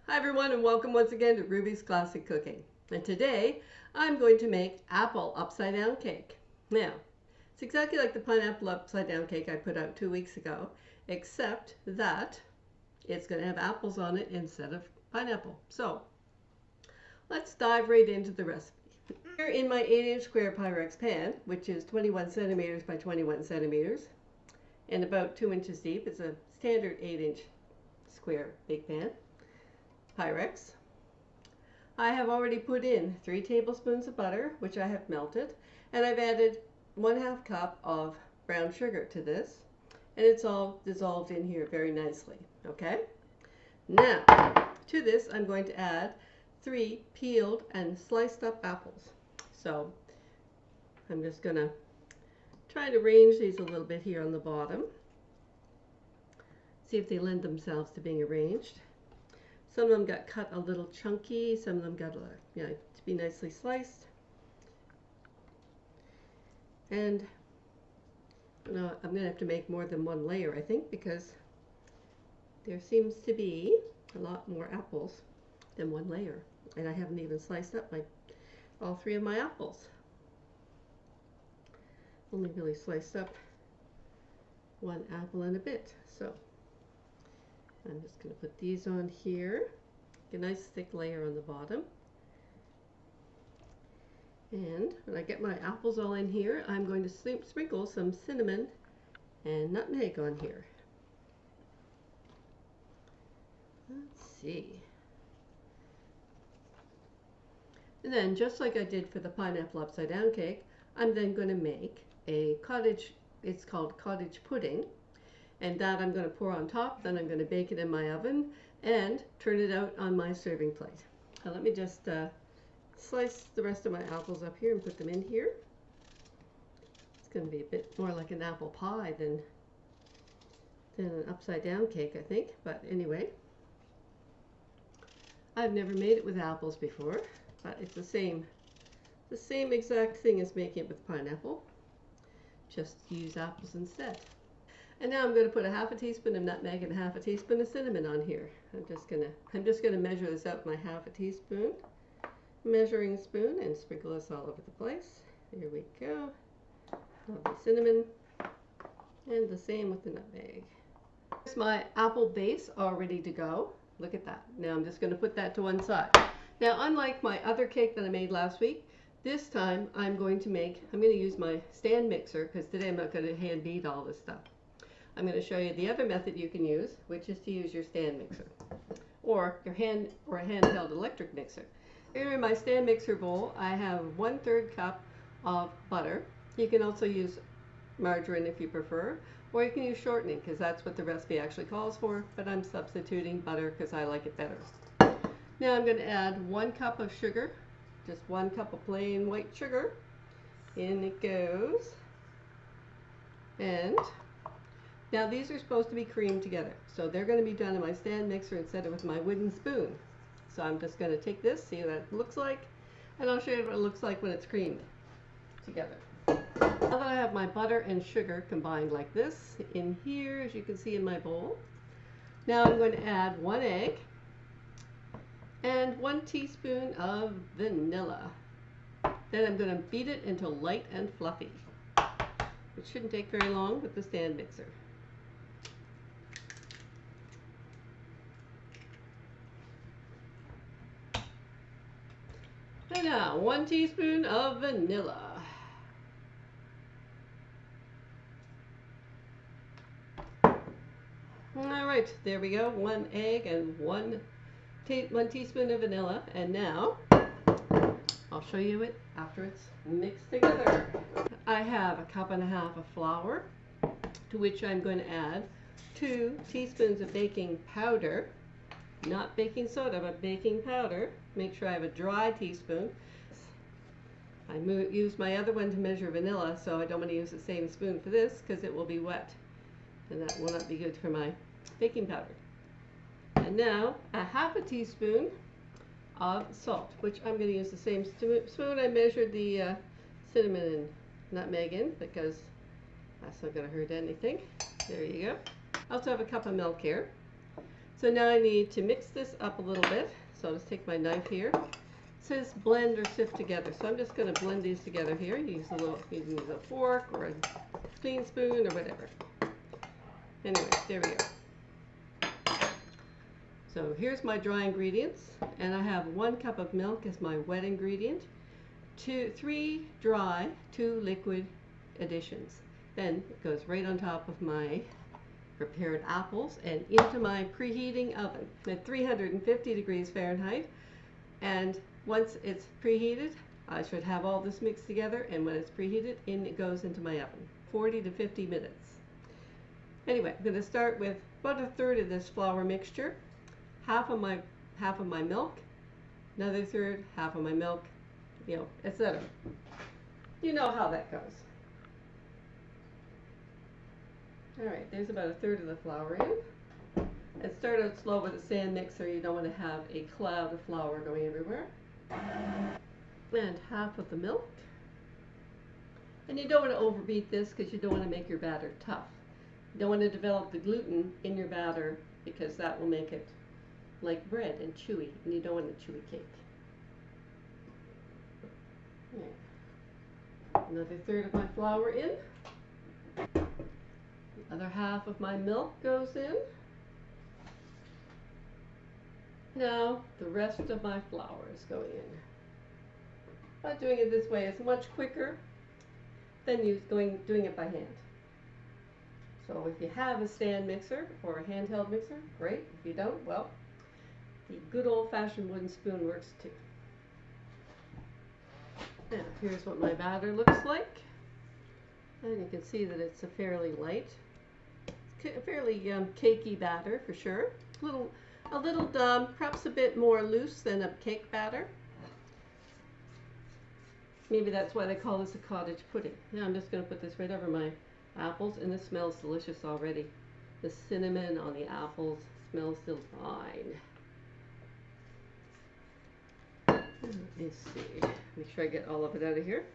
Hi everyone, and welcome once again to Ruby's Classic Cooking. And today I'm going to make apple upside down cake. Now, it's exactly like the pineapple upside down cake I put out 2 weeks ago, except that it's going to have apples on it instead of pineapple. So let's dive right into the recipe. Here in my 8-inch square Pyrex pan, which is 21 centimeters by 21 centimeters and about 2 inches deep, it's a standard 8-inch square big pan. Pyrex. I have already put in 3 tablespoons of butter, which I have melted, and I've added 1/2 cup of brown sugar to this, and it's all dissolved in here very nicely. Okay? Now, to this I'm going to add 3 peeled and sliced up apples. So I'm just going to try to arrange these a little bit here on the bottom. See if they lend themselves to being arranged. Some of them got cut a little chunky, some of them got to be nicely sliced. And I'm going to have to make more than one layer, I think, because there seems to be a lot more apples than one layer. And I haven't even sliced up all 3 of my apples. Only really sliced up 1 apple and a bit. So I'm just going to put these on here. Get a nice thick layer on the bottom. And when I get my apples all in here, I'm going to sprinkle some cinnamon and nutmeg on here. Let's see. And then, just like I did for the pineapple upside down cake, I'm then going to make it's called cottage pudding. And that I'm going to pour on top, then I'm going to bake it in my oven and turn it out on my serving plate. Now let me just slice the rest of my apples up here and put them in here. It's going to be a bit more like an apple pie than an upside down cake, I think. But anyway, I've never made it with apples before, but it's the same exact thing as making it with pineapple. Just use apples instead. And now I'm going to put a 1/2 teaspoon of nutmeg and 1/2 teaspoon of cinnamon on here. I'm just going to measure this out with my 1/2 teaspoon measuring spoon and sprinkle this all over the place. Here we go. Lovely cinnamon. And the same with the nutmeg. Here's my apple base all ready to go. Look at that. Now I'm just going to put that to one side. Now, unlike my other cake that I made last week, this time I'm going to use my stand mixer, because today I'm not going to hand beat all this stuff. I'm going to show you the other method you can use, which is to use your stand mixer or a handheld electric mixer. Here in my stand mixer bowl, I have 1/3 cup of butter. You can also use margarine if you prefer, or you can use shortening, because that's what the recipe actually calls for, but I'm substituting butter because I like it better. Now I'm going to add 1 cup of sugar, just 1 cup of plain white sugar. In it goes. And now these are supposed to be creamed together, so they're going to be done in my stand mixer instead of with my wooden spoon. So I'm just going to take this, see what it looks like, and I'll show you what it looks like when it's creamed together. Now that I have my butter and sugar combined like this in here, as you can see in my bowl, now I'm going to add 1 egg and 1 teaspoon of vanilla. Then I'm going to beat it until light and fluffy. It shouldn't take very long with the stand mixer. And now 1 teaspoon of vanilla. Alright, there we go. 1 egg and 1 teaspoon of vanilla. And now I'll show you it after it's mixed together. I have 1.5 cups of flour, to which I'm going to add 2 teaspoons of baking powder. Not baking soda, but baking powder. Make sure I have a dry teaspoon. I used my other one to measure vanilla, so I don't want to use the same spoon for this because it will be wet, and that will not be good for my baking powder. And now 1/2 teaspoon of salt, which I'm going to use the same spoon I measured the cinnamon and nutmeg in, because that's not going to hurt anything. There you go. I also have a cup of milk here. So now I need to mix this up a little bit. So I'll just take my knife here. It says blend or sift together. So I'm just going to blend these together here. You can use a fork or a clean spoon or whatever. Anyway, there we go. So here's my dry ingredients, and I have 1 cup of milk as my wet ingredient, 3 dry, 2 liquid additions. Then it goes right on top of my prepared apples and into my preheating oven at 350 degrees Fahrenheit. And once it's preheated, I should have all this mixed together, and when it's preheated, in it goes into my oven, 40 to 50 minutes. Anyway, I'm going to start with about 1/3 of this flour mixture, half of my milk, another third, half of my milk, etc. You know how that goes. All right, there's about 1/3 of the flour in. And start out slow with a stand mixer. You don't want to have a cloud of flour going everywhere. And half of the milk. And you don't want to overbeat this because you don't want to make your batter tough. You don't want to develop the gluten in your batter because that will make it like bread and chewy, and you don't want a chewy cake. Right. Another 1/3 of my flour in. The other half of my milk goes in. Now the rest of my flour is going in. But doing it this way is much quicker than doing it by hand. So if you have a stand mixer or a handheld mixer, great. If you don't, well, the good old-fashioned wooden spoon works too. Now here's what my batter looks like. And you can see that it's a fairly light, fairly cakey batter for sure. A little perhaps a bit more loose than a cake batter. Maybe that's why they call this a cottage pudding. Now I'm just going to put this right over my apples, and this smells delicious already. The cinnamon on the apples smells divine. Let me see. Make sure I get all of it out of here.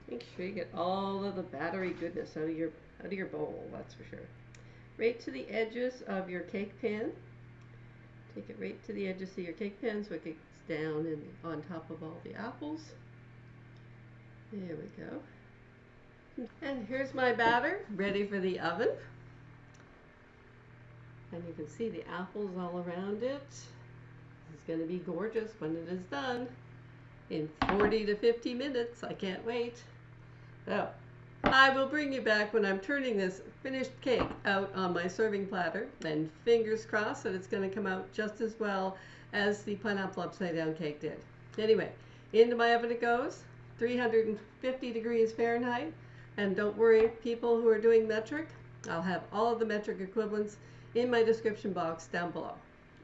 Make sure you get all of the battery goodness out of your bowl, that's for sure. Right to the edges of your cake pan. Take it right to the edges of your cake pan so it gets down and on top of all the apples. There we go. And here's my batter ready for the oven. And you can see the apples all around it. It's going to be gorgeous when it is done in 40 to 50 minutes. I can't wait. So I will bring you back when I'm turning this finished cake out on my serving platter, and fingers crossed that it's going to come out just as well as the pineapple upside down cake did. Anyway, into my oven it goes, 350 degrees Fahrenheit. And don't worry, people who are doing metric, I'll have all of the metric equivalents in my description box down below,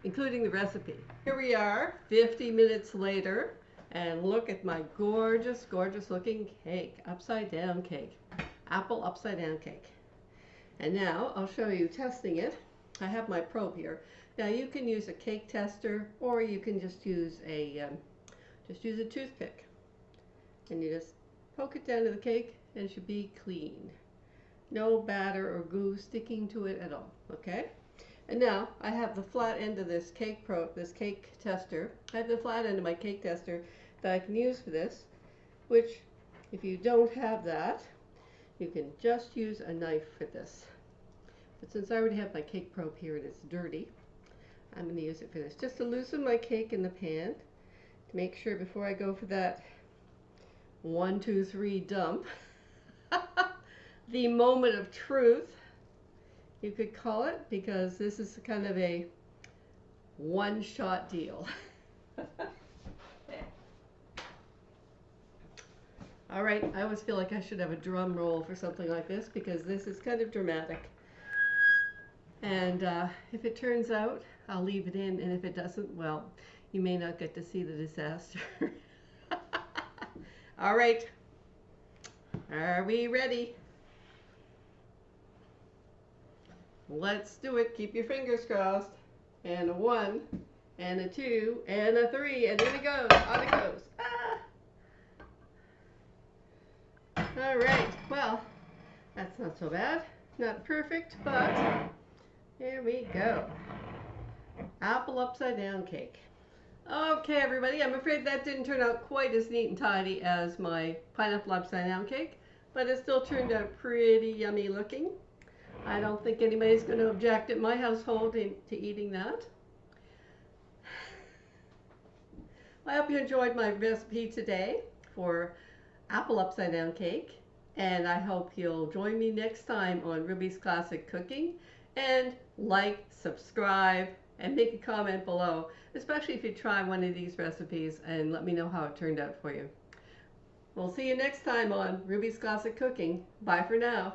including the recipe. Here we are, 50 minutes later, and look at my gorgeous, gorgeous looking cake, upside down cake, apple upside down cake. And now I'll show you testing it. I have my probe here. Now you can use a cake tester, or you can just use a toothpick, and you just poke it down to the cake, and it should be clean. No batter or goo sticking to it at all, okay? And now I have the flat end of this cake tester. I have the flat end of my cake tester that I can use for this, which if you don't have that, you can just use a knife for this. But since I already have my cake probe here and it's dirty, I'm going to use it for this, just to loosen my cake in the pan, to make sure before I go for that 1, 2, 3 dump, the moment of truth, you could call it, because this is kind of a one-shot deal. All right, I always feel like I should have a drum roll for something like this, because this is kind of dramatic. And if it turns out, I'll leave it in, and if it doesn't, well, you may not get to see the disaster. All right, are we ready? Let's do it. Keep your fingers crossed. And a 1, and a 2, and a 3, and in it goes. On it goes. Ah! All right. Well, that's not so bad. Not perfect, but here we go. apple upside down cake. Okay, everybody, I'm afraid that didn't turn out quite as neat and tidy as my pineapple upside down cake, but it still turned out pretty yummy looking. I don't think anybody's going to object at my household to eating that. I hope you enjoyed my recipe today for apple upside down cake, and I hope you'll join me next time on Ruby's Classic Cooking, and like, subscribe, and make a comment below, especially if you try one of these recipes, and let me know how it turned out for you. We'll see you next time on Ruby's Classic Cooking. Bye for now.